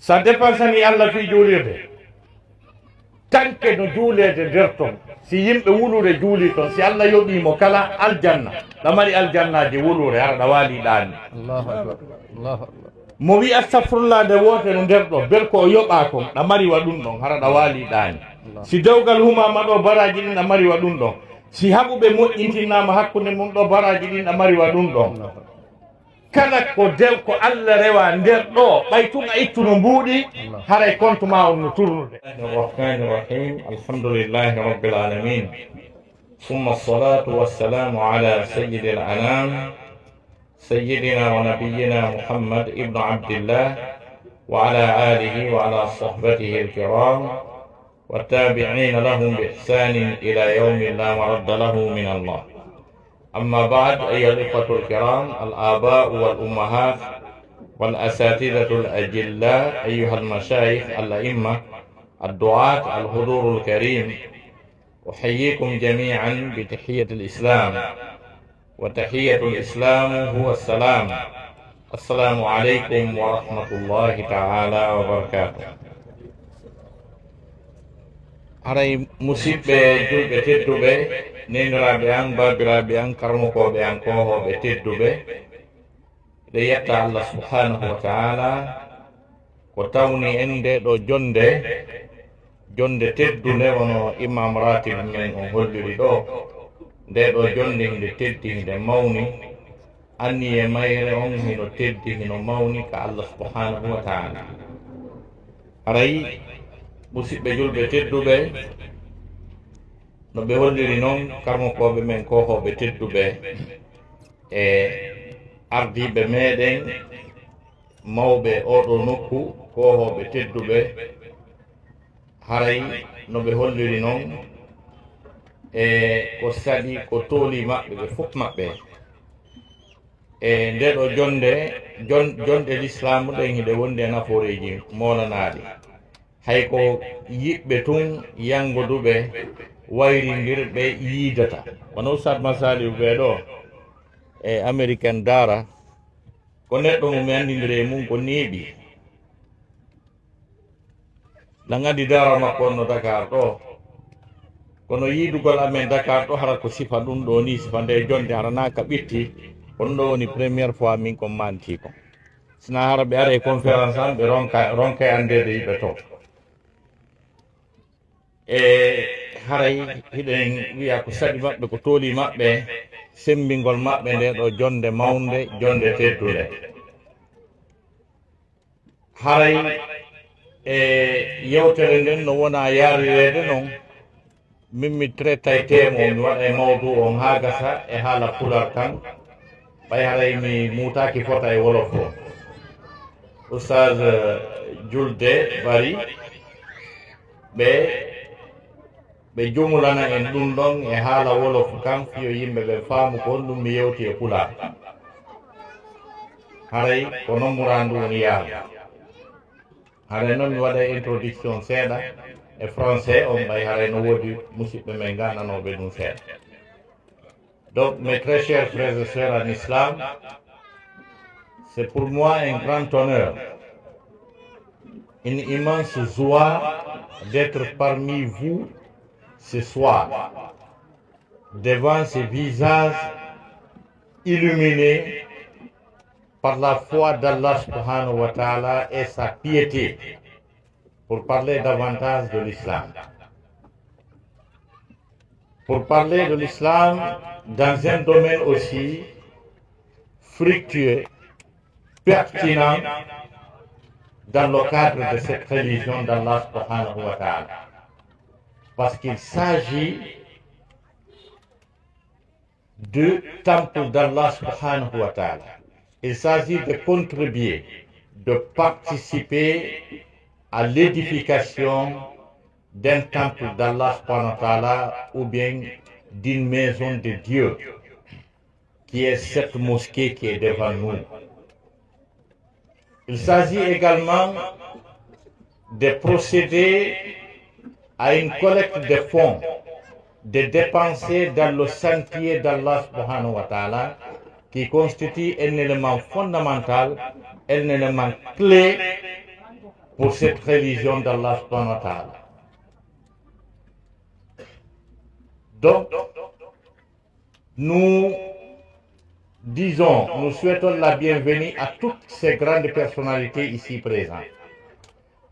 sa dépensani Allah fi juulirde tanke no juulede nder ton si yimɓe wulure juuli ton si Allah yoɓimo kala aljanna ɗamari aljannaji wulure hara ɗa waali ɗaani Allahu akbar. Allahu akbar. mo wi astafirullah nde wote no nder ɗo bel ko yoɓa kon ɗa mari waɗum ɗon hara ɗa waali ɗaani si dewgal humama ɗo baraji ɗin ɗa mari waɗum ɗon si haɓuɓe moƴƴintinnama hakkude mum ɗo baraji ɗin ɗa mari waɗum ɗon kala ko dew ko Allah rewa nder ɗo ɓay tun a ittuno mbuuɗi haray compte ma on no turnude arrahmani rahim alhamdulillahi rabbil alamin ثم الصلاة والسلام على سيد الأنام سيدنا ونبينا محمد ابن عبد الله وعلى آله وعلى صحبته الكرام والتابعين لهم بإحسان إلى يوم لا مرد له من الله. أما بعد أيها الإخوة الكرام الآباء والأمهات والأساتذة الأجلاء أيها المشايخ الأئمة الدعاة الحضور الكريم أحييكم جميعا بتحية الإسلام وتحية الإسلام هو السلام. السلام عليكم ورحمة الله تعالى وبركاته. haray musidɓe julɓe tedduɓe neniraɓe an babiraɓe an karmokoɓe an kohoɓe tedduɓe ɗe yetta Allah subhanahu wa ta'ala ko tawni en nde ɗo jonde teddude wono imam ratib men on holliri ɗo nde ɗo jonde hinde teddi hinde mawni anni e mayre on hino teddi hino mawni ka Allah subhanahu wa ta'ala. haray musidɓe julɓe tedduɓe no ɓe holliri noon karmokoɓe men kohoɓe tedduɓe e ardiɓe meɗen mawɓe oɗo nokku kohoɓe tedduɓe haray no ɓe holliri noon e ko saɗi ko tooli maɓɓe ɓe fof maɓɓe e nde ɗo jonde l'islam ɗen hiɗe wondi e naforeji molanaɗi hay ko yiɓɓe tun yangoduɓe wayrindirɓe yiidata wono Oustad Masaliou ɓe ɗo e américaine dara ko neɗɗo mum andidiri e mum ko neeɓi ɗan andi dara makko no Dakar ɗo kono yiidugol amen Dakar ɗo hara ko sifa ɗum ɗo ni sifa nde jonde hara na ka ɓitti kono ɗo woni premiére fois min ko manti ko sina hara ɓe ara e conférence an ɓe ronka andede yiɓe to e haray hiɗen wiya ko saɗi maɓɓe ko tooli maɓɓe sembingol maɓɓe nde ɗo jonde mawnde jonde teddude haray e yewtere nden no wona yarirede noon min mi traita e temo mi waɗa e mawdu on ha gasa e haala pular tan ɓay haray mi mutaki fota e wolof o Oustaz julde bari ɓe jumulana en ɗum ɗon e haala wolof kan fiyo yimɓe ɓe faamu ko ɗum mi yewti e pular haray ko noon murandu woni yaadu haray noon mi waɗa introduction seeɗa e français on ɓay haray no woodi musidɓe men gandanoɓe ɗum seeɗa. Donc mes très chers frères et sœurs en islam, c'est pour moi un grand honneur, une immense joie d'être parmi vous ce soir, devant ces visages illuminés par la foi d'Allah subhanahu wa ta'ala et sa piété, pour parler davantage de l'islam. Pour parler de l'islam dans un domaine aussi fructueux, pertinent dans le cadre de cette religion d'Allah subhanahu wa ta'ala. Parce qu'il s'agit du temple d'Allah subhanahu wa ta'ala. Il s'agit de contribuer, de participer à l'édification d'un temple d'Allah subhanahu wa ta'ala ou bien d'une maison de Dieu qui est cette mosquée qui est devant nous. Il s'agit également de procéder à une collecte de fonds, de dépenser dans le sentier d'Allah subhanahu wa ta'ala qui constitue un élément fondamental, un élément clé pour cette religion d'Allah subhanahu wa ta'ala. Donc, nous disons, nous souhaitons la bienvenue à toutes ces grandes personnalités ici présentes.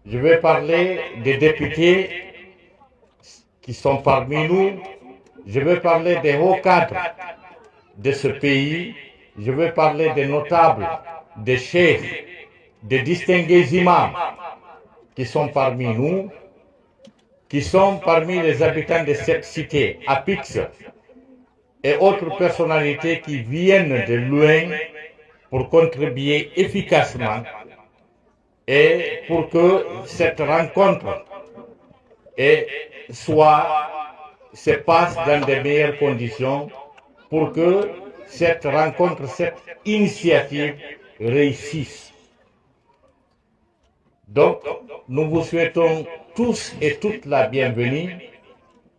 Je vais parler des députés qui sont parmi nous, je vais parler des hauts cadres de ce pays, je vais parler des notables, des chefs, des distingués imams qui sont parmi nous, qui sont parmi les habitants de cette cité, Apix, et autres personnalités qui viennent de loin pour contribuer efficacement et pour que cette rencontre se passe dans de meilleures conditions, pour que cette rencontre, cette initiative réussisse. Donc, nous vous souhaitons tous et toutes la bienvenue.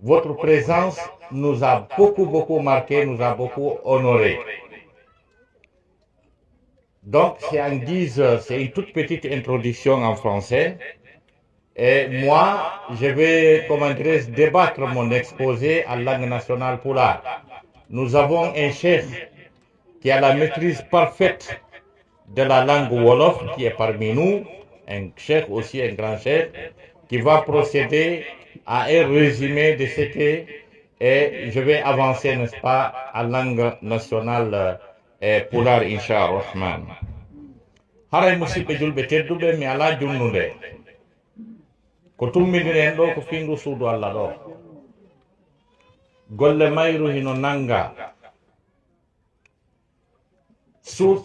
Votre présence nous a beaucoup marqué, nous a beaucoup honoré. Donc, c'est une toute petite introduction en français. Et moi, je vais, débattre mon exposé en langue nationale Pulaar. Nous avons un chef qui a la maîtrise parfaite de la langue Wolof, qui est parmi nous, un chef aussi, un grand chef, qui va procéder à un résumé de ce que, et je vais avancer, n'est-ce pas, en langue nationale Pulaar, Inch'Allah. Haray musidɓe julɓe tedduɓe mi ala junnude ko tummidiren ɗo ko findu suudu Allah ɗo golle mayru hino nanga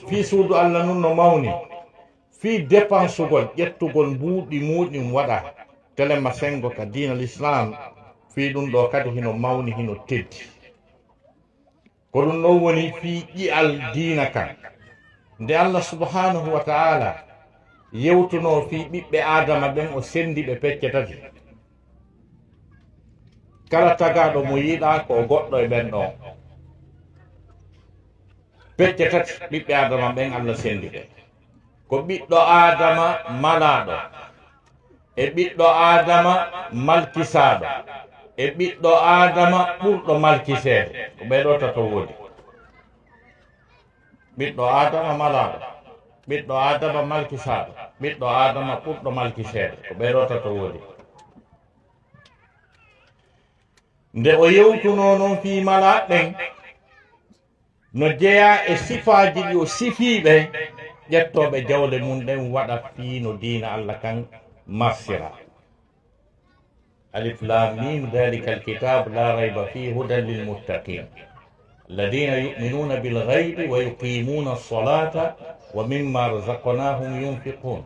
fi suudu Allah nun no mawni fi dépensugol ƴettugol mbuuɗi muɗum waɗa telema sengo ka diina l'islam fi ɗum ɗo kadi hino mawni hino teddi ko ɗum ɗo woni fi ƴi'al diina kan nde Allah subhanahu wa ta'ala yewtuno fi ɓiɓɓe adama ɓen o sendi ɓe pecce tati kala tagaɗo mo yiɗa ko goɗɗo e ɓen ɗo pecce tati ɓiɓɓe adama ɓen Allah sendi ɓe ko ɓiɗɗo adama malaɗo e ɓiɗɗo adama malkisaɗo e ɓiɗɗo adama ɓurɗo malkiseede ko ɓeɗo tato wodi ɓiɗɗo adama malaɗo ɓiɗɗo adama malkisaɗo ɓiɗɗo adama ɓurɗo malkiseede ko ɓeɗo tato wodi nde o yewtuno noon fi malaɓen no jeeya e sifaji ɗi o sifiɓe ƴettoɓe jawle mum ɗen waɗa fi no diina Allah kan marsira alif lam mim dhalika alkitab la rayba fihi hudan lilmuttaqin الذين يؤمنون بالغيب ويقيمون الصلاة ومما رزقناهم ينفقون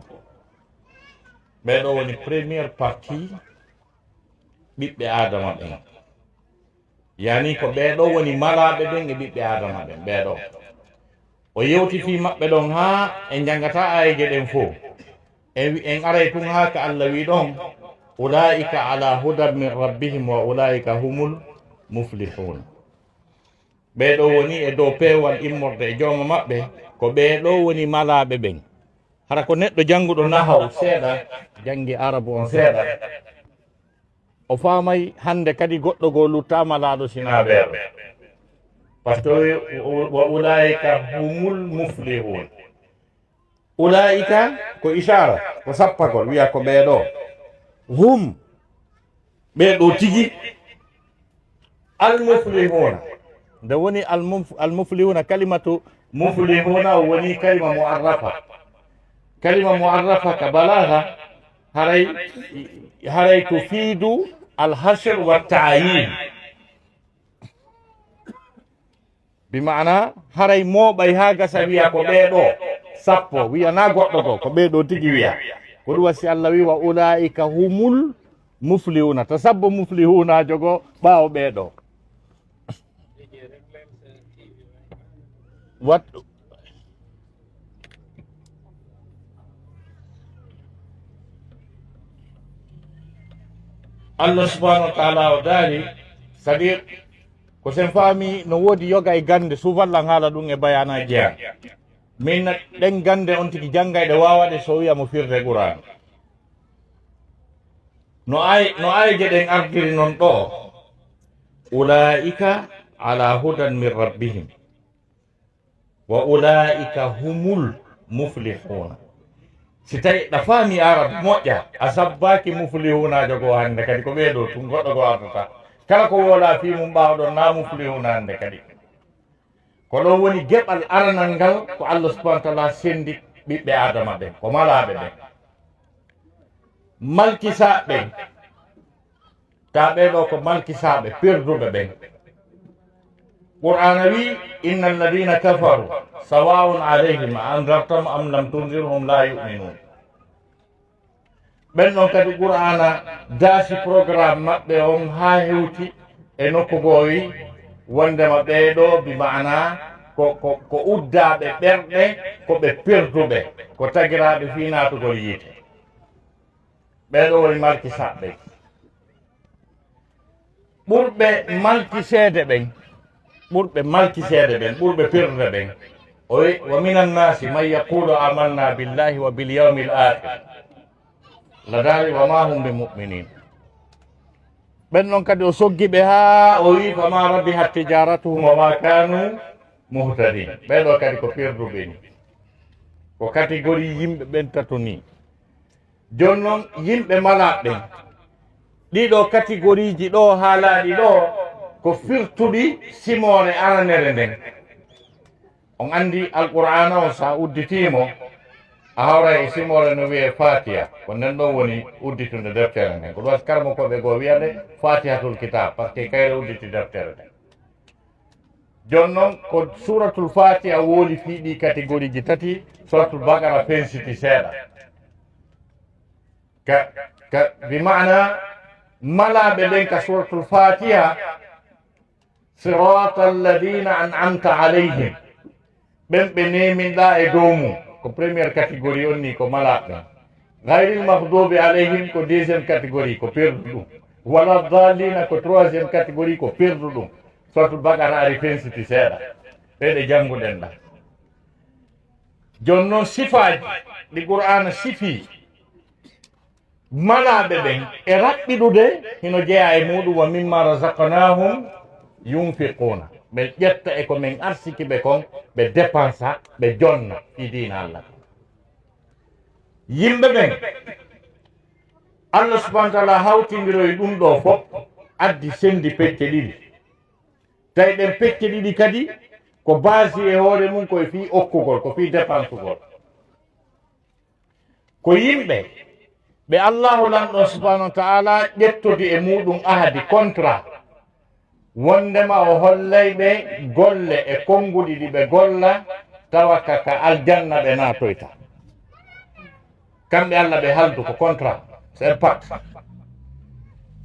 ɓeɗo woni première partie ɓiɓɓe adama ɓen yani ko ɓeɗo woni malaɓe ɓen e ɓiɓɓe adama ɓen ɓeɗo o yewti fi maɓɓe ɗon ha en jangata ayeje ɗen fof en aray tun ha ka Allah wi ɗon ulaika ala hudan min rabbihim wa ulaika humul muflihun ɓeɗo woni e dow peewal immorde e jooma maɓɓe ko ɓeɗo woni malaɓe ɓen hara ko neɗɗo jannguɗo nahaw seeɗa janngi arabu on seeɗa o faamay hande kadi goɗɗo goo luttama laaɗo sina ɓeeɗo par ce que wa ulaika humul muflihun ulaika ko isara ko sappagol wiya ko ɓeeɗo hum ɓeeɗo tigi almuflihuna nde woni almuflihuna kalimatu muflihuna woni kalima muarrafa ka balagha haray tufidu alhasr wa ta'yin bima'ana haray moɓay ha gasa wiya ko ɓeeɗo sappo wiya na goɗɗo ko ɓeeɗo tigi wiya ko ɗum wasi Allah wi wa ulaika humul muflihuna to sabbo muflihuna jogo ɓaawo ɓeeɗo what Allah subhanahu wa ta'ala o daali c'est-à-dire ko sen faami no woodi yoga e gande suufallan haala ɗum e bayanaji an min ɗen gande on tigi janngayɗe wawaɗe so wiya mo firde Qur'an no ay geɗen ardiri non ɗo ulaika ala hudan min rabbihim wa ulaika humul muflihuna si tawi ɗa faami arab moƴƴa a sabbaki muflihunajo goo hannde kadi ko ɓeeɗo tun goɗɗo goo ardata kala ko wola fi mum ɓaawɗon na muflihuna hannde kadi ko ɗon woni geɓal aranal ngal ko allah subahana taala sendi ɓiɓɓe adama ɓen ko malaɓe ɓen malkisaɓe ɓen ta ɓeɗo ko malkisaɓe perduɓe ɓen qur'ana wi inna alladina kafaru sawaun alayhim a andartam am lam tundirhum la yuminun ɓen ɗon kadi qur'ana daasi programme maɓɓe on ha hewti e nokku goowi wondema ɓeeɗo bi mana ko uddaɓe ɓerɗe ko ɓe perduɓe ko tagiraɓe fi natugol yiite ɓeeɗo woni malkisaɓe ɓurɓe malkiseede ɓen ɓurɓe perdude ɓen o wi wa min annasi man yaqulu amanna billahi wa bil yawmi l akhir ladari wa ma hum bi muminin ɓen ɗon kadi o soggiɓe ha o wi fama rabihat tijaratuhum wa ma kanu muhtadin ɓeɗo kadi ko perduɓe ni ko catégorie yimɓe ɓen tato ni joni noon yimɓe malaɓen ɗiɗo catégorie ji ɗo haalaɗi ɗo ko firtuɗi simore aranere nden on andi alqur'ana o sa udditimo a hawra e simore no wiye fatiha ko nden ɗon woni udditunde deftere nden ko ɗum wasi karmo koɓe goo wiyande fatihatul kitab par ce que kayre udditi deftere nden joni noon ko suratul fatiha wooli fiiɗi catégorie ji tati suratul bagara pensiti seeɗa ka bi mana malaɓe ɓen ka suratul fatiha sirata alladina an'amta alayhim ɓen ɓe neminɗa e dow mum ko premiére catégorie on ni ko malaɓe ɓen gayril mahdubi alayhim ko deuxiéme catégorie ko perdu ɗum wala dalina ko troisiéme catégorie ko perdu ɗum suratul bagara ari pensiti seeɗa ɓeɗe jannguɗen ɗa joni noon sifaji ɗi qur'ana sifi malaɓe ɓen e raɓɓiɗude hino jeeya e muɗum wa mimma razaqnahum yunfiquna ɓe ƴetta e ko min arsiki ɓe kon ɓe dépensa ɓe jonna fi diina allah yimɓe ɓen allah subahana taala hawtidiroye ɗum ɗo fof addi sendi pecce ɗiɗi tawi ɗen pecce ɗiɗi kadi ko basi e hoore mum koye fi okkugol ko fi dépensugol ko yimɓe ɓe allahu lanɗo subahanahu wa taala ƴettodi e muɗum ahadi contrat wondema o hollayɓe golle e konnguɗi ɗi ɓe golla tawa ka aljanna ɓe natoyta kamɓe allah ɓe haldu ko contrat c'est pacte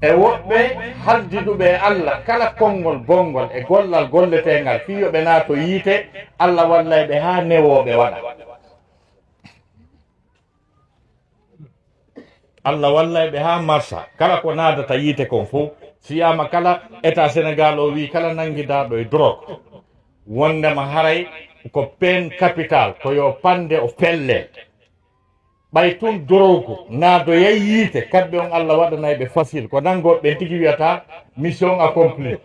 e woɓɓe haldiduɓe e allah kala konngol gongol e gollal golletengal fiyoɓe naato yiite allah wallayɓe ha newoɓe waɗa allah wallayɓe ha marsa kala ko naadata yiite kon fof siyama kala état sénégal o wi kala nanguidaɗo e drogue wondema haray ko peine capital ko yo pande o pelle ɓay tun drogue naado yay yiite kamɓe on allah waɗanayɓe facile ko nangoɓe ɓe tigui wiyata mission accompli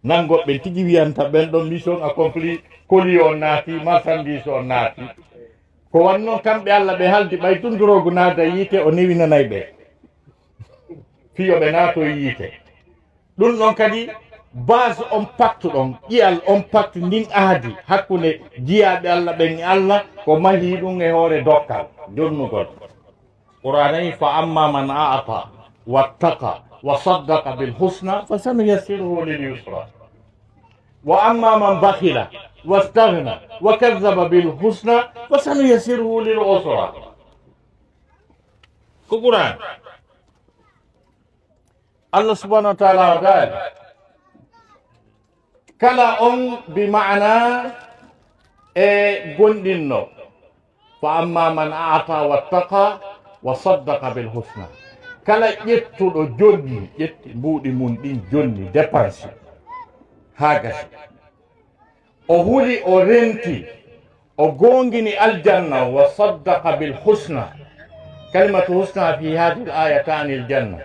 nangoɓe tigui wiyanta ɓen ɗon mission accompli colis o naati marchandise o naati ko wanno kamɓe allah ɓe haldi ɓay tun drogue naada yiite o newinanay ɓe fiyoɓe naato yiite ɗum ɗon kadi base on pacte ɗon ƴiyal on pacte ndin aadi hakkude jiyaɓe allah ɓen e allah ko mahi ɗum e hoore dokkal jonnugol qur'anayi fa amma man a'ata wattaqa wa saddaqa bil husna fa sanuyassiruhu lil yusra wa amma man bakhila واستغنى وكذب بالحسنى فسنيسره للعسرى القرآن الله سبحانه وتعالى قال كلا بمعنى قندنو فأما من أعطى واتقى وصدق بالحسنى كلا يتو جوني بودي من جوني ديبانسي هاجس o huli o renti o gongini aljanna wa saddaqa bil husna kalimatu husna fi hadhihi al-aya tani al-janna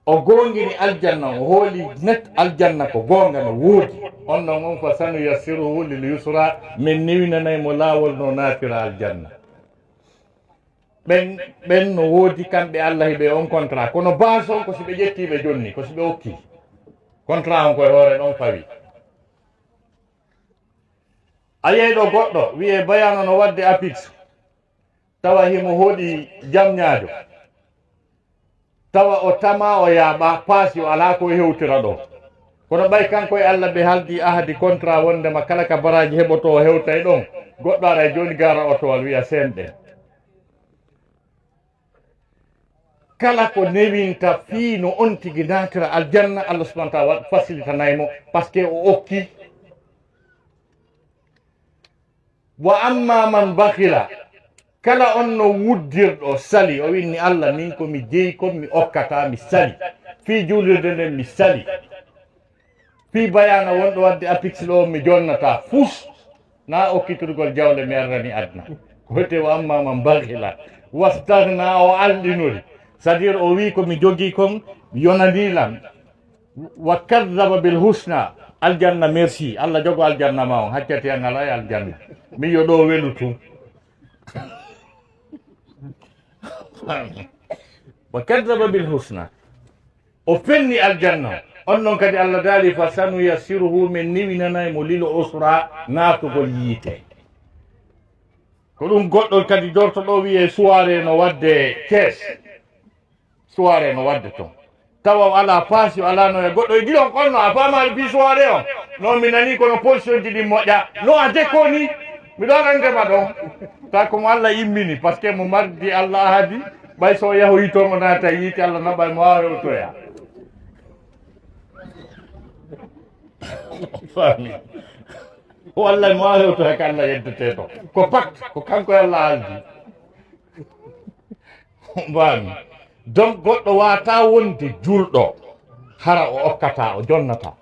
o gongini aljanna o hooli net aljanna ko gonga no woodi on non on fa sanu yassiruhu lil yusra min niwinanaymo laawol no naatira aljanna ɓen no woodi kamɓe Allah ɓe on contrat kono base on ko si ɓe ƴettiɓe jonni ko si ɓe okki contrat on koye hoore ɗon fawi a yeyɗo goɗɗo wiye bayano no wadde apix tawa himo hooɗi jamñaajo tawa o tama o yaaɓa paasi o alaa ko hewtira ɗo kono ɓay kanko e Allah ɓe haldi ahadi contrat wondema kala ka baraji heɓoto o hewtay ɗon goɗɗo ara e joni gara otowal wiya senɗen kala ko newinta fii no on tigi natira aljanna Allah subahana taala waɗ facilitanaymo par ce que o okki wa amma man bakhila kala on no wuddirɗo sali o winni Allah min komi jeeyi kon mi okkata mi sali fii juulirde nden mi sali fii bayana wonɗo wadde apix ɗo mi jonnata fus na okkitirgol jawle mi ardani adna ko wiyete wa amma man bakhila wastahna o alɗinori c'est à dire o wi komi jogii kon mi yonanilam wa kadaba bil husna aljanna merci Allah jogo aljanna ma on haccati an ala e aljanna mi yo ɗo welu tum wa kadaba bil husna o fenni aljanna on noon kadi Allah daali fa sanu yassiruhu min niwinanaymo lil usra naatugol yiite ko ɗum goɗɗo kadi dorto ɗo wiye soirée no wadde Thiès soirée no wadde toon tawa ala paasi o ala no e goɗɗo e ɗiɗon konno a faamaali fi soirée on non mi nani kono position ji ɗi moƴƴa no a dekko ni miɗo andema ɗon ta komo Allah immini par ce que mo mardi Allah ahadi ɓay so yahoyi toon o naata yiite Allah naɓay mo wawa hewtoya faami wallay mo wawa hewtoya ko Allah yeddete to ko pat ko kanko e Allah haaldi faami donc goɗɗo wata wonde julɗo hara o okkata o jonnata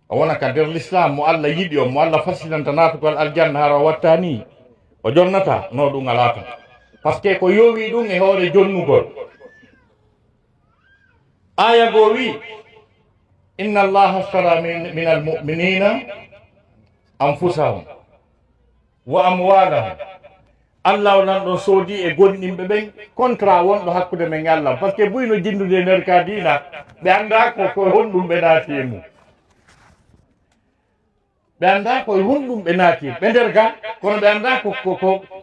o wona ka nder l'islam mo Allah yiɗi o mo Allah fasilanta natugol aljanna hara o watta ni o jonnata no ɗum ala tan par ce que ko yowi ɗum e hoore jonnugol aya go wi inna allaha astara min almuminina anfusahum wa amwalahum Allah o nan ɗo soodi e gonɗinɓe ɓen contrat wonɗo hakkude men Allah par ce que buyno jindude e nder ka diina ɓe annda ko honɗum ɓe naati e mum ɓe annda koye honɗum ɓe naati ɓe nder ga kono ɓe annda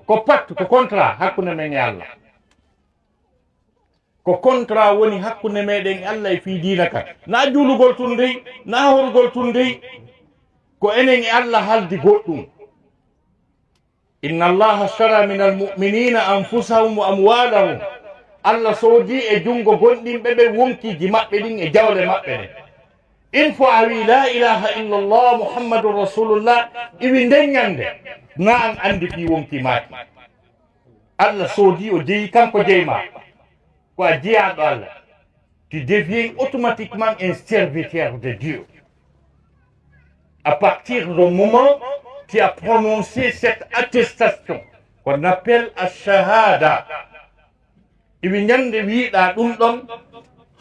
ko pacte ko contrat hakkude men e Allah ko contrat woni hakkude meɗen Allah e fii diina ka na juulugol tun dey na horgol tun dey ko enen e Allah haldi goɗɗum inna allaha astara min almuminina anfusahum wa amwalahum Allah soodi e jungo gonɗinɓe ɓe wonkiji maɓɓe ɗin e jawle maɓɓe ɗe in fo a wi la ilaha illallah muhammadun rasulullah iwi ndeññande na an andi fi wonki maaki Allah soodi o jeeyi kanko jeyma ko a jeyaɗo Allah tu deviens automatiquement un serviteur de Dieu à partir du moment qui a prononcé cette attestation qu'on appelle ash-shahada iwi ñande wiiɗa ɗum ɗon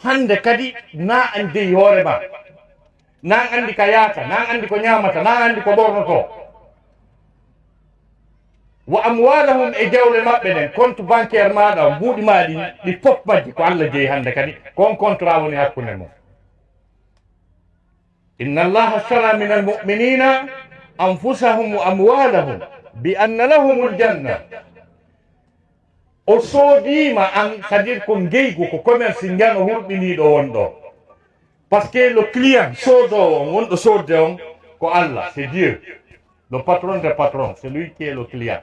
hande kadi na andi hoore ma na andi ka yaata na andi ko ñamata na andi ko ɓornoto wa amwalahum e jawle maɓɓe ɗen compte bancaire maɗa mbuuɗi ma ɗi fof majji ko Allah jeeyi hande kadi kon contrat woni hakkunde mum inna allaha astara min almuminina anfusahum wa amwalahum bi anna lahumul janna o soodima an c'est à dire ko ngeygu ko commerce njano hurɓiniɗo wonɗo par ce que le client soodowo on wonɗo sodde on ko Allah c'est Dieu le patron des patrons c'est lui qui est le client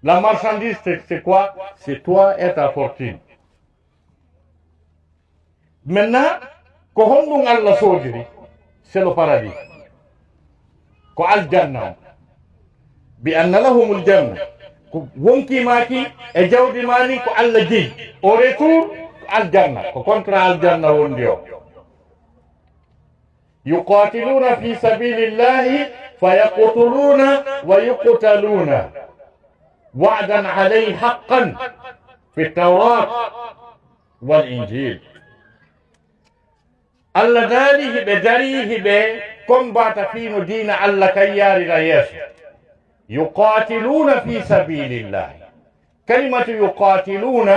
la marchandise c'est quoi c'est toi et ta fortune maintenant ko honɗum Allah soodiri c'est le paradis ko aljanna o bi anna lahumul janna ko wonkimaki e jawdi mani ko Allah jeeyi au retour ko aljanna ko contrat aljanna wondi o يقاتلون في سبيل الله فيقتلون ويقتلون وعدا عليه حقا في التوراة والإنجيل. الله داريه بداريه كم بات فين دين الله كيار رياس يقاتلون في سبيل الله. كلمة يقاتلون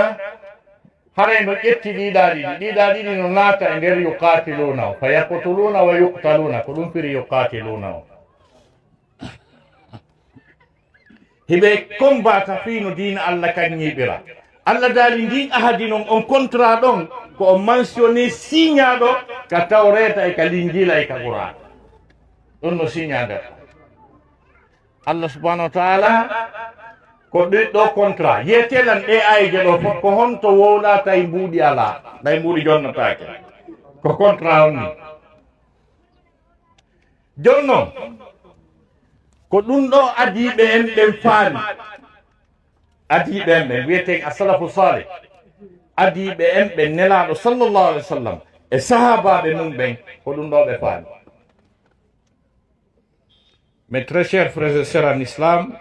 هرين يتي دي ناتا اندير يقاتلون فيقتلون ويقتلون كلهم في يقاتلون هبه كم بات فين دين الله كنيبرا Allah dali ndin ahadi non on contrat don ko on mentionné signado ka tawreta e ka linjila e ka qur'an on no signada Allah subhanahu wa ta'ala ko do contrat yetelan e ayje do ko honto wowla tay mbudi ala day mbudi jonna taake ko contrat on jonno ko dum do adibe en den faani adi ben wiyete as-salafu salih adi ben nelaado sallallahu alayhi wa sallam e sahaba be mum ben ko dum do be faani. Mes très chers frères et sœurs en islam,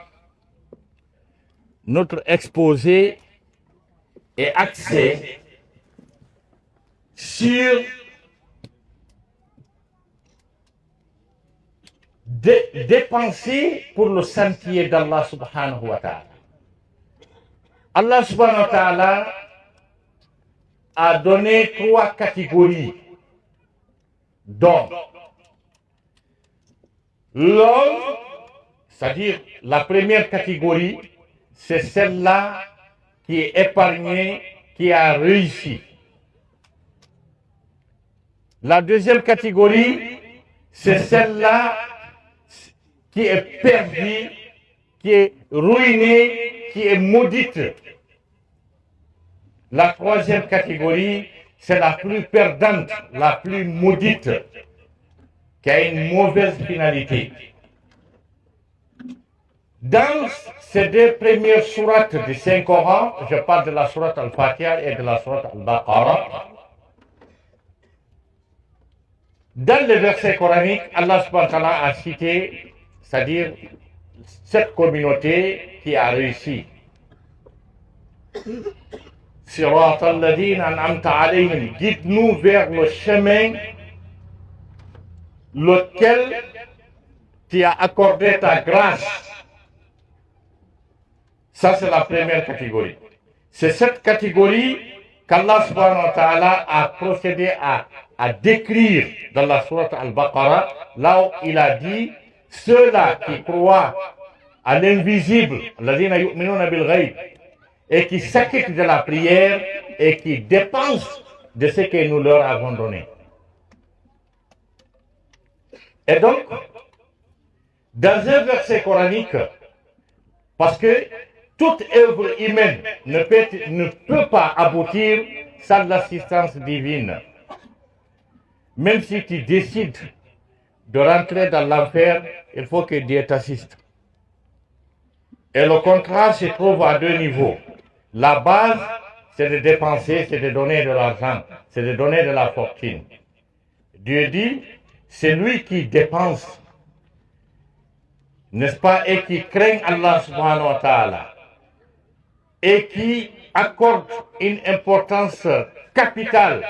notre exposé est axé sur dépenser pour le sentier d'Allah subhanahu wa ta'ala. Allah subhanahu wa ta'ala a donné 3 catégories dons. L'homme, c'est-à-dire la première catégorie, c'est celle-là qui est épargnée, qui a réussi. La deuxième catégorie, c'est celle-là qui est perdue, qui est ruinée, qui est maudite. La troisième catégorie, c'est la plus perdante, la plus maudite, qui a une mauvaise finalité. Dans ces 2 premières sourates du Saint-Coran, je parle de la sourate Al-Fatiha et de la sourate Al-Baqarah. Dans les versets coraniques, Allah subhanahu wa ta'ala a cité, c'est-à-dire cette communauté qui a réussi. Sirat al-ladina an'amta alayhim, guide-nous vers le chemin lequel tu as accordé ta grâce. Ça, c'est la première catégorie. C'est cette catégorie qu'Allah subhanahu wa ta'ala a procédé à décrire dans la sourate Al-Baqarah, là où il a dit ceux-là qui croient à l'invisible, alladhina yu'minuna bil ghayb, et qui s'acquittent de la prière et qui dépensent de ce que nous leur avons donné. Et donc, dans un verset coranique, parce que toute œuvre humaine ne peut pas aboutir sans l'assistance divine. Même si tu décides de rentrer dans l'enfer, il faut que Dieu t'assiste. Et le contrat se trouve à 2 niveaux. La base, c'est de dépenser, c'est de donner de l'argent, c'est de donner de la fortune. Dieu dit, c'est lui qui dépense, n'est-ce pas, et qui craint Allah subhanahu wa ta'ala, et qui accorde une importance capitale,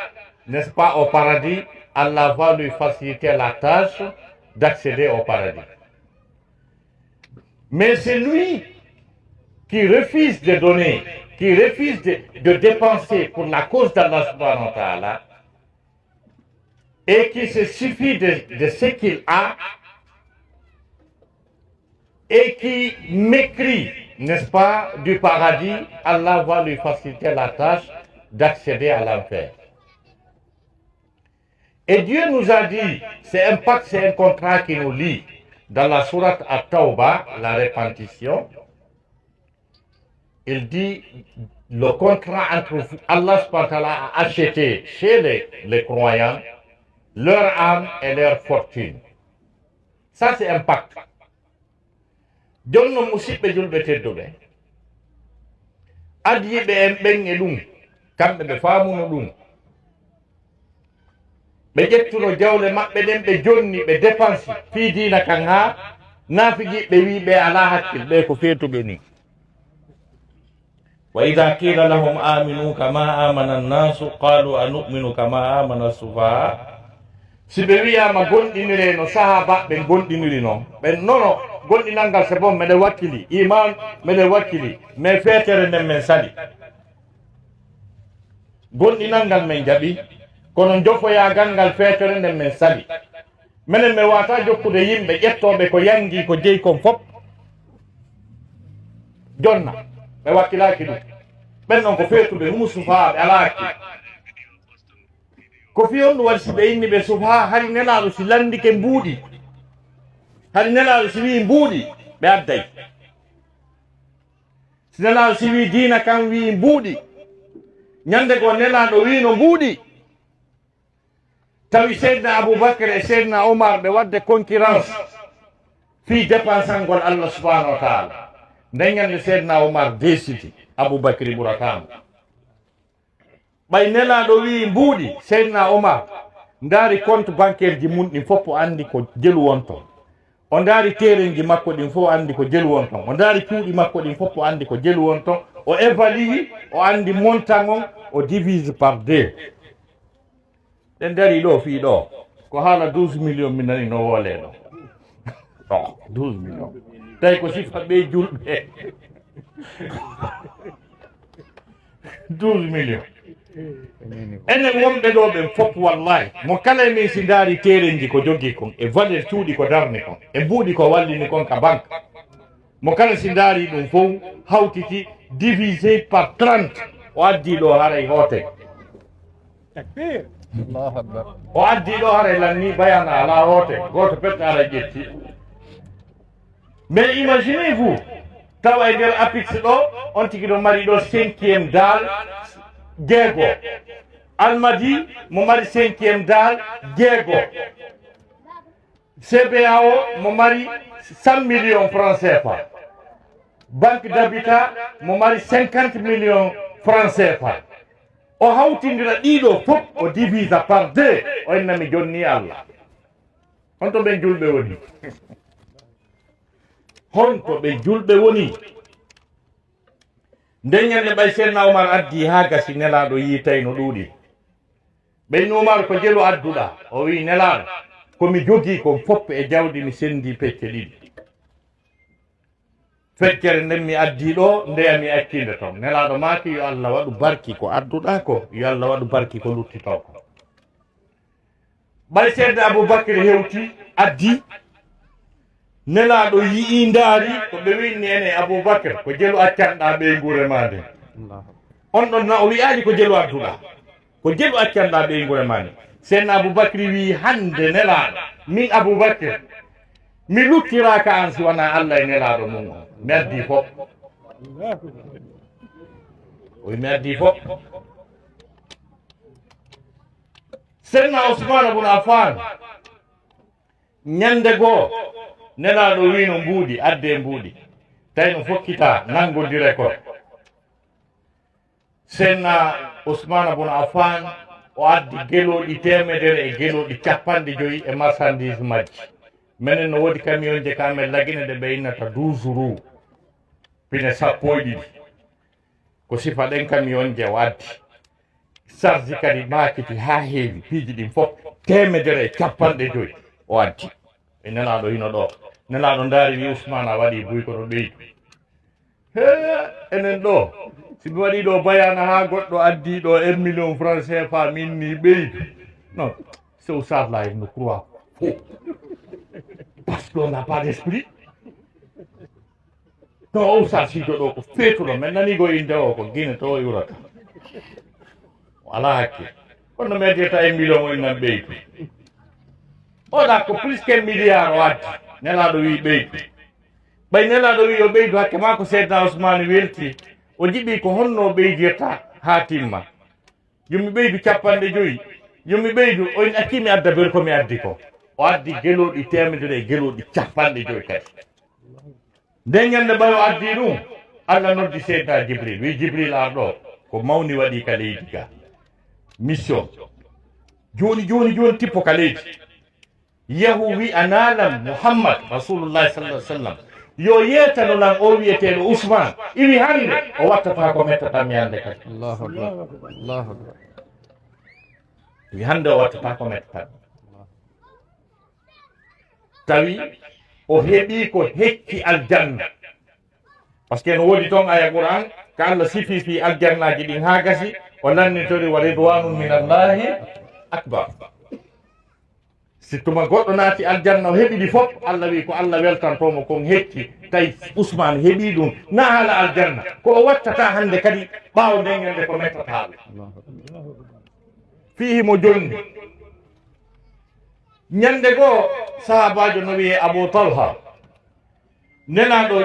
n'est-ce pas, au paradis. Allah va lui faciliter la tâche d'accéder au paradis. Mais c'est lui qui refuse de donner, qui refuse de dépenser pour la cause d'Allah subhanahu wa ta'ala, et qui se suffit de ce qu'il a, et qui m'écrit, n'est-ce pas, du paradis, Allah va lui faciliter la tâche d'accéder à l'enfer. Et Dieu nous a dit, c'est un pacte, c'est un contrat qui nous lie. Dans la sourate At-Tawbah, la répartition, il dit, le contrat entre vous, Allah subhanahu wa ta'ala a acheté chez les croyants leur âme et leur fortune. Ça, c'est un pacte. Jonno musidɓe julɓe tedduɓe adiɓe en ɓen e ɗum kamɓe ɓe faamuno ɗum ɓe ƴettuno jawle maɓɓe ɗen ɓe jonni ɓe dépense fii diina kan ha naafigiɓe wi ɓe ala hakkil ɓe ko feetuɓe ni wa ida qila lahum aminu kama amana annasu qalu anu'minu kama amana sufaha si ɓe wiyama gonɗinire no sahaba ɓe gonɗiniri noon ɓe nono gonɗinal ngal c'est bon meɗen wakkili iman meɗen wakkili mais feetere nden men sali gonɗinal ngal men jaɓi kono jofoyagal ngal feetere nden men sali minen mi wata jokkude yimɓe ƴettoɓe ko yangi ko jeeyi kon fof jonna ɓe wakkilaki ɗum ɓen noon ko feetuɓe humu sufaɓe ala hakki ko fi on ɗum waɗi si ɓe inni ɓe sufaha hari nelaɗo si landike mbuuɗi hari nelaɗo si wi mbuuɗi ɓe adday si nelaɗo si wi diina kan wi mbuuɗi ñande ko nelaɗo wino mbuuɗi tawi seydna aboubacre e seydna omar ɓe wadde concurrence fi dépensangol allah subahanahu wa taala nden ñande seydna omar desidi aboubacry ɓuratamo ɓay nelaɗo wi mbuuɗi seydna omar ndaari compte bancaire ji mum ɗin fof o andi ko jelu wonton o ndaari terenji makko ɗin fof o andi ko jelu wonton o ndaari cuuɗi makko ɗin fof o andi ko jelu wonton o évalue o andi montant on o divise par 2 ɗen dari ɗo fii ɗo ko haala 12 millions min nani no woole ɗo ɗo 12 millions tawi ko sifa ɓe julɓe 12 millions enen wonɓe ɗo ɓen fof wallahi mo kala min si ndaari terenji ko jogii kon e valeur cuuɗi ko darni kon e mbuuɗi ko wallini kon ka banque mo kala si ndaari ɗum fof hawtiti divisé par 30 o addi ɗo haray hoote Allahu akbar. o addi ɗo haray lanni bayana ala hoote gooto pette ara ƴetti mais imaginez vous tawa e nder apix ɗo on tigi ɗo mari ɗo 5e dal jeego almadi mo mari 5e dal jeego CBAO mo mari 100 millions francs CFA banque d'habitat mo mari 50 millions francs CFA o hawtindira ɗiɗo fof o divisa par 2 o innami jonni Allah honto ɓen julɓe woni honto ɓe julɓe woni nden ñande ɓay seydna oumar addi ha gasi nelaɗo yitay no ɗuuɗi ɓenni oumar ko jelu adduɗa o wi nelaɗo komi jogii kon fopp e jawdi mi sendi pecce ɗiɗi feccere nden mi addi ɗo ndeya mi accinde toon nelaɗo maaki yo Allah waɗu barki ko adduɗa ko yo Allah waɗu barki ko luttito ko ɓay seydna aboubacry hewti addi nelaɗo yii ndaari ko ɓe winni ene aboubacry ko jelu accanɗa ɓeygure ma nde on ɗon na o wiyaani ko jelu adduɗa ko jelu accanɗa ɓeygure ma nde seydna aboubacry wi hande nelaɗo min aboubacry mi luttiraka an si wona Allah e nelaɗo mum o mi addi fof oyi mi addi fof seydna ousmane bun affan ñande goo nelaɗo wino mbuuɗi adde mbuuɗi tawi no fokkita nangodire ko seydna ousmane bun affan o addi geloɗi temedere e geloɗi 50 e marchandise majji minen no woodi camion je kamen lagine nde ɓe innata 12 roues pine 10 ko sifa ɗen camion je o addi charge kadi makiti ha heewi piiji ɗin fof 150 o addi e nelaɗo hino ɗo nelaɗo ndaari wi ousmane a waɗi buy kono ɓeydu he enen ɗo sibi waɗi ɗo bayana ha goɗɗo addi ɗo 1 million francs CFA min ni ɓeydu non c'est au sarla il ne croit faux parce qu'on n'a pas d'esprit non o sarsijo ɗo ko feetuɗo men nanigo inde o ko guine to yurata ala hakke kono meddeta 1 million o innan ɓeydu oɗa ko plus qu'un milliard o addi nelaɗo wi ɓeydu ɓay nelaɗo wi yo ɓeydu hakke ma ko seydna ousmane welti o jiɗi ko honno ɓeydirta ha timma yomi ɓeydu 50 yomi ɓeydu on accimi adda bel komi addi ko o addi geloɗi temedere e geloɗi 50 kadi nden ñande ɓay o addi ɗum Allah noddi seydna jibril wi jibril ar ɗo ko mawni waɗi ka leydi ga mission joni tippo ka leydi yahu wi analam muhammad rasulullahi sallallahu alaihi wasallam yo yetanolan o wiyeteɗo ousmane iwi hande o wattata ko mettata mi hande kadi Allahu akbar. Allahu akbar. wi hande o wattata ko mettata tawi o heeɓi ko hekki aljanna par ce que no woodi toon aya qouran ko allah sifi fi aljannaji ɗin ha gasi o lannitori wa ridwanum min allahi akbar si tuma goɗɗo naati aljanna o heɓiɗi fof allah wi ko allah weltantomo kon hekki tawi ousmane heeɓi ɗum na haala aljanna ko o wattata hande kadi ɓaawo ndegende ko mettataɓe fihi mo jonni ñande goo sahabajo no wiye abou talha nenaɗo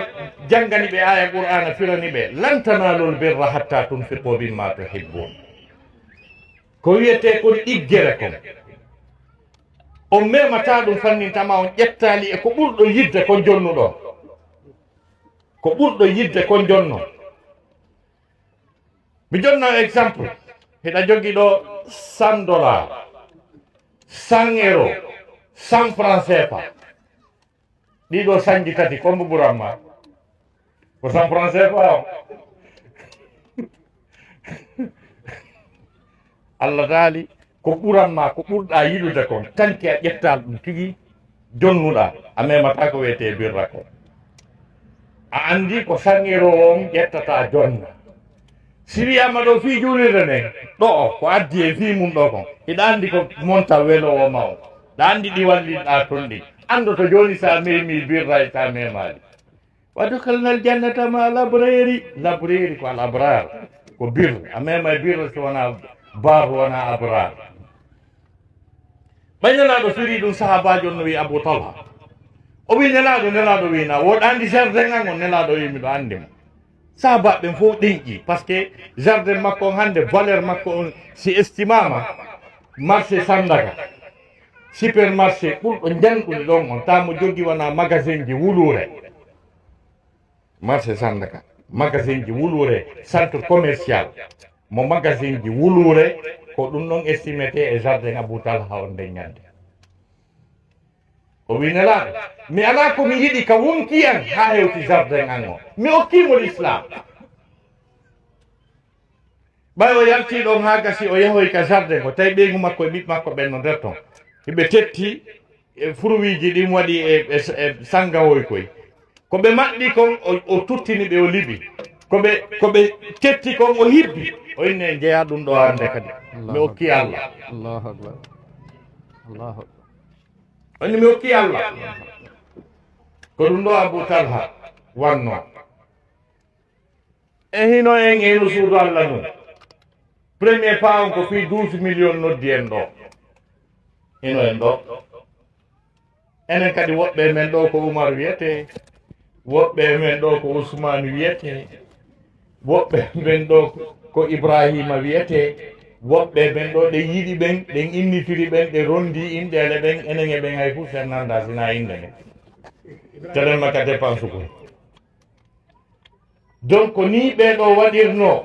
janggani ɓe aya qur'ana firani ɓe lan tanalul birra hatta tunfiqu mimma tuhibbun ko wiyete kon ɗiggere kon on memata ɗum fannintama on ƴettali e ko ɓurɗo yidde ko jonnuɗo ko ɓurɗo yidde ko jonno mi jonno exemple hiɗa jogui ɗo 100 dollars 100 euro 100 francs CFA ɗiɗo sañji tati kombo ɓuranma ko 100 francs CFA o allah taali ko ɓuranma ko ɓurɗa yiɗude kon tanki a ƴettal ɗum tigi jonnuɗa a memata ko wiyete birra ko a andi ko 100 euro on ƴettata jonna si wiyama ɗo fi julirde nden ɗo o ko addi e fi mum ɗo kon hiɗa andi ko monta welowo ma o ɗa andi ɗi walliɗa toon ɗi andoto joni sa memi birra e sa memali wadde kalnal jannata ma labreri ko al abrar ko birre a mema e birre so wona bar wona abrar ɓañanaɗo firi ɗum sahabajo no wi abou talha o wi nelaɗo wina woɗa andi jardin an on nelaɗo wi miɗo andimo sahabaɓe fof ɗinƴi par ce que jardin makko on hande valeur makko on si estimama marché Sandaga supermarché ɓurɗo janɗude ɗon on tamo jogui wona magasin ji wulure marché Sandaga magasin ji wulure centre commercial mo magasin ji wulure ko ɗum ɗon estimete e jardin abou talha on nde ñande o wi nelaɗo mi ala komi yiɗi ka wonki an ha hewti jardin an o mi okkimo l'islam ɓay o yalti ɗon ha gasi o yahoy ka jardin ko tawi ɓeygu makko e ɓiɓɓe makko ɓen no nder ton hiɓe tetti e fruit ji ɗin waɗi e sangawoy koy koɓe maɗɗi kon o tuttini ɓe o liɓi koɓe tetti kon o hibbi o inne jeeya ɗum ɗo hande kadi mi okki allah Allahu akbar. Allahu akbar. oni mi okki allah ko ɗum ɗo abou talha wanno e hino en eno suudu allah mum premier pas on ko fi 12 millions noddi en ɗo hino en ɗo enen kadi woɓɓe men ɗo ko oumar wiyete woɓɓe men ɗo ko ousmane wiyete woɓɓe men ɗo ko ibrahima wiyete woɓɓe ɓen ɗo ɗe yiɗi ɓen ɗen innitiri ɓen ɗe rondi inɗele ɓen enen e ɓen hay fof sen nanda sina inde men telen makka dépense koy donc ni ɓeɗo waɗirno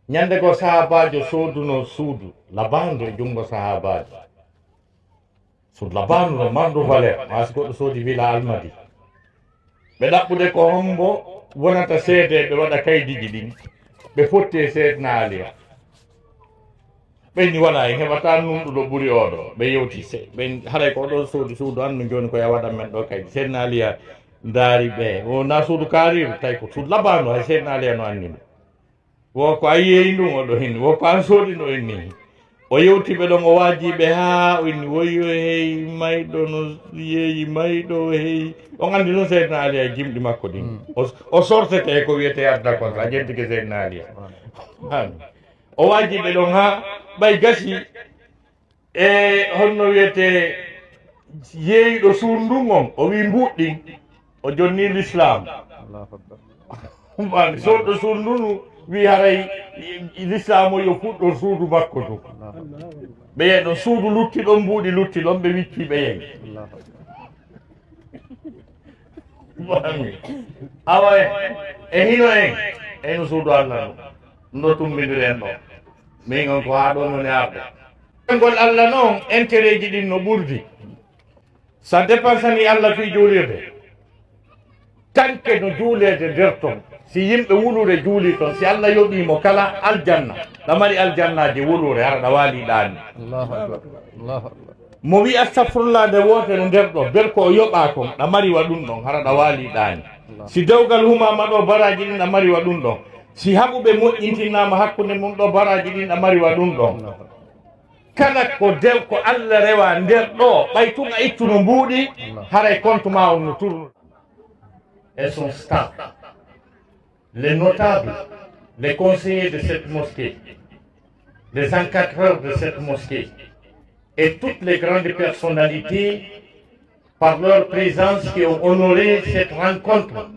ñande ko sahabajo sooduno suudu labandu e junngo sahabajo suudu labandu no mandu valeur ma si goɗɗo soodi villa almadi ɓe ɗaɓɓude ko hombo wonata seede ɓe waɗa kaydiji ɗin ɓe fotti e seedna aliya ɓenni wona en heɓata numɗuɗo ɓuuri oɗo ɓe yewti se ɓen haɗay ko ɗo suudu andu joni koye waɗan men ɗo kaydi seedna aliya daari ɓe o na suudu kaariru tawi ko suudu labandu hay seedna aliya no anni ɗum wo ko a yeeyi ɗum oɗo hinni wo ko an sooɗi no inni o yewtiɓe ɗon o waajiɓe ha o inni woyyo hey mayɗo no yeeyi mayɗo hey on andi noon seydna aliya jimɗi makko ɗin o sortete ko wiyete adda kon a jentike seydna aliya o waajiɓe ɗon ha ɓay gasi e honno wiyete yeeyiɗo suundun on o wi mbuɗɗin o jonni l'islam soɗɗo suundunu wi haray l'islam o yo fuɗɗo suudu makko to ɓe yeyi ɗon suudu lutti ɗon mbuuɗi lutti ɗon ɓe wicci ɓe yeyi awa e hino en eno suudu allah ɗo ɗum ɗo tumbidiren ɗo min on ko ha ɗo noni arde ngol Allah noon intérêt ji ɗin no ɓurdi ça dépensani Allah fi juulirde tanke no juulede nder ton si yimɓe wulure juuli ton si Allah yoɓimo kala aljanna ɗa mari aljannaji wulure hara ɗa waaliɗani Allahu akbar. Allahu akbar. mo wi astahfirullah nde wotere nder ɗo bel ko o yoɓa kon ɗa mari waɗum ɗon hara ɗa waaliɗani si dewgal humama ɗo baraji ɗin ɗa mari waɗum ɗon si haɓuɓe moƴƴintinnama hakkude mum ɗo baraji ɗin ɗa mari waɗum ɗon kala ko dew ko Allah rewa nder ɗo ɓay tun a ittu no mbuuɗi haray compte ma on no tourne et son staff les notables les conseillers de cette mosquée les encadreurs de cette mosquée et toutes les grandes personnalités par leur présence qui ont honoré cette rencontre.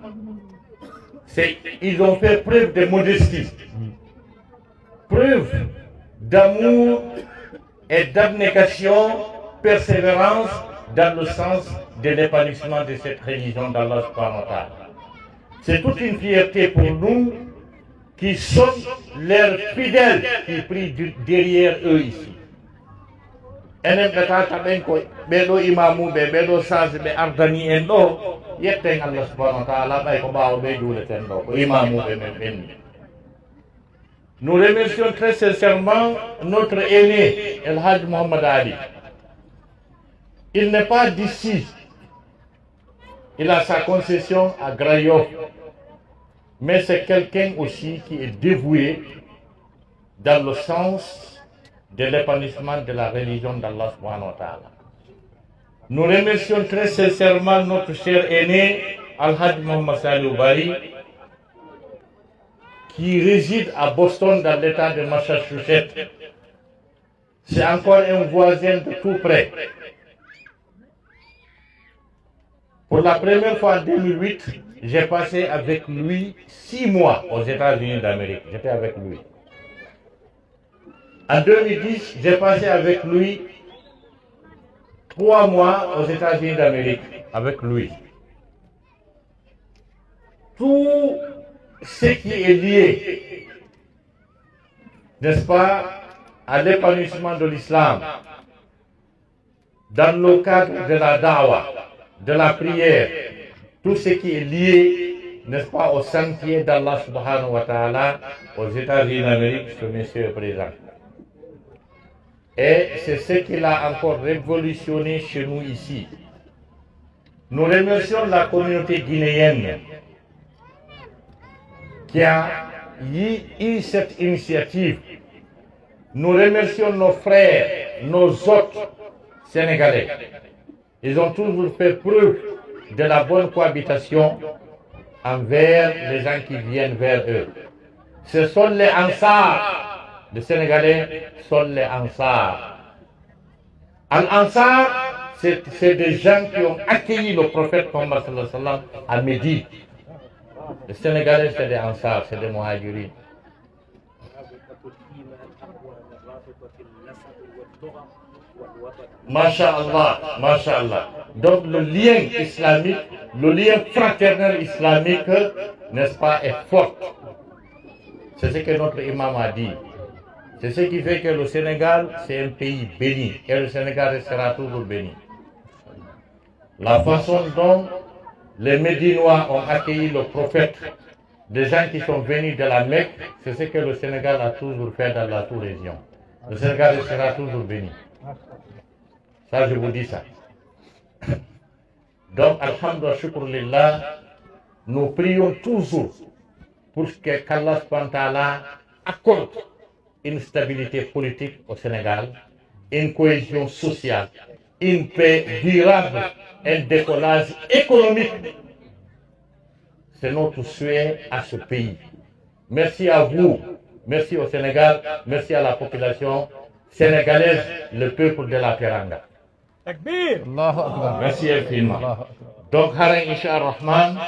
Ils ont fait preuve de modestie, preuve d'amour et d'abnégation, persévérance dans le sens de l'épanouissement de cette religion d'Allah subhanahu wa ta'ala. C'est toute une fierté pour nous qui sommes leurs fidèles qui prient derrière eux ici. Enen ɓe tata ɓen ko ɓeɗo imamuɓe ɓeɗo sage ɓe ardani en ɗo yetten Allah subhanahu wa ta'ala ɓay ko ɓawo ɓe juuleten ɗo ko imamuɓe men ɓenni. Nous remercions très sincèrement notre aîné El Hadj Mohamed Ali. Il n'est pas d'ici. Il a sa concession à Grayoff. Mais c'est quelqu'un aussi qui est dévoué dans le sens de l'épanouissement de la religion d'Allah subhanahu wa ta'ala. Nous remercions très sincèrement notre cher aîné Al-Hajj Mohamed Salih Bari qui réside à Boston dans l'état de Massachusetts. C'est encore un voisin de tout près. Pour la première fois en 2008, j'ai passé avec lui 6 mois aux États-Unis d'Amérique. J'étais avec lui. En 2010, j'ai passé avec lui 3 mois aux États-Unis d'Amérique, avec lui. Tout ce qui est lié, n'est-ce pas, à l'épanouissement de l'islam, dans le cadre de la da'wah, de la prière, tout ce qui est lié, n'est-ce pas, au sentier d'Allah subhanahu wa ta'ala, aux États-Unis d'Amérique, ce monsieur est présent. Et c'est ce qu'il a encore révolutionné chez nous ici. Nous remercions la communauté guinéenne qui a eu cette initiative. Nous remercions nos frères, nos hôtes sénégalais. Ils ont toujours fait preuve de la bonne cohabitation envers les gens qui viennent vers eux. Ce sont les Ansar. Les Sénégalais sont les Ansar. Al-Ansar, c'est des gens qui ont accueilli le prophète Mohammed sallallahu alayhi wa sallam à Médine. Les Sénégalais, c'est des Ansar, c'est des Muhajirin. Masha'Allah, Masha'Allah. Donc le lien islamique, le lien fraternel islamique, n'est-ce pas, est fort. C'est ce que notre imam a dit. C'est ce qui fait que le Sénégal, c'est un pays béni. Et le Sénégal restera toujours béni. La façon dont les Médinois ont accueilli le prophète, des gens qui sont venus de la Mecque, c'est ce que le Sénégal a toujours fait dans la sous-région. Le Sénégal restera toujours béni. Ça, je vous dis ça. Donc, alhamdulillah, shukr, nous prions toujours pour qu'Allah subhanahu wa ta'ala accorde une stabilité politique au Sénégal, une cohésion sociale, une paix durable, un décollage économique. C'est notre souhait à ce pays. Merci à vous, merci au Sénégal, merci à la population sénégalaise, le peuple de la Teranga. Merci infiniment. Donc, Haran Isha Rahman,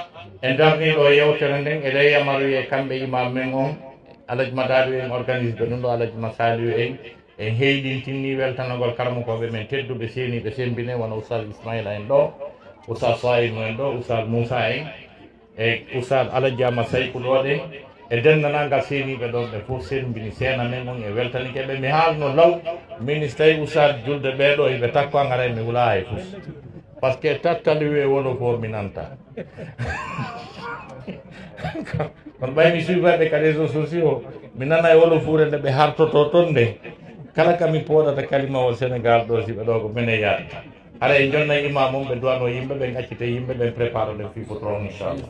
un dernier loyau Terendeng, et là, Yamaru Kambe Imam Mengon, Alaj Madadu en organise de nous, Alaj Masalu en Heidi Tini, Weltanagol Karamo, men Tedu Besini, Besembine, one Usal Ismail and Do, Usal Sai Mendo, Usal Musa et Usal Alaja Masai Kulode, e dennananga seeniɓe ɗon ɓe fof senbini seena men on e weltanikeɓe mi haalno law ministre usad julde ɓeɗo eɓe takko an ara mi wula hay fof par ce que tattali wi wono fo mi nanta kono ɓaymi suivaɓe ka réseau sociaux mi nana e wolo fuure nde ɓe hartoto toon nde kala kami poɗata kalimawol sénégal ɗo si ɓe ɗo ko mene yaade ara e jonna imam mum ɓe duwano yimɓe ɓe gaccite yimɓe ɓe prépare le fifo tron inchallah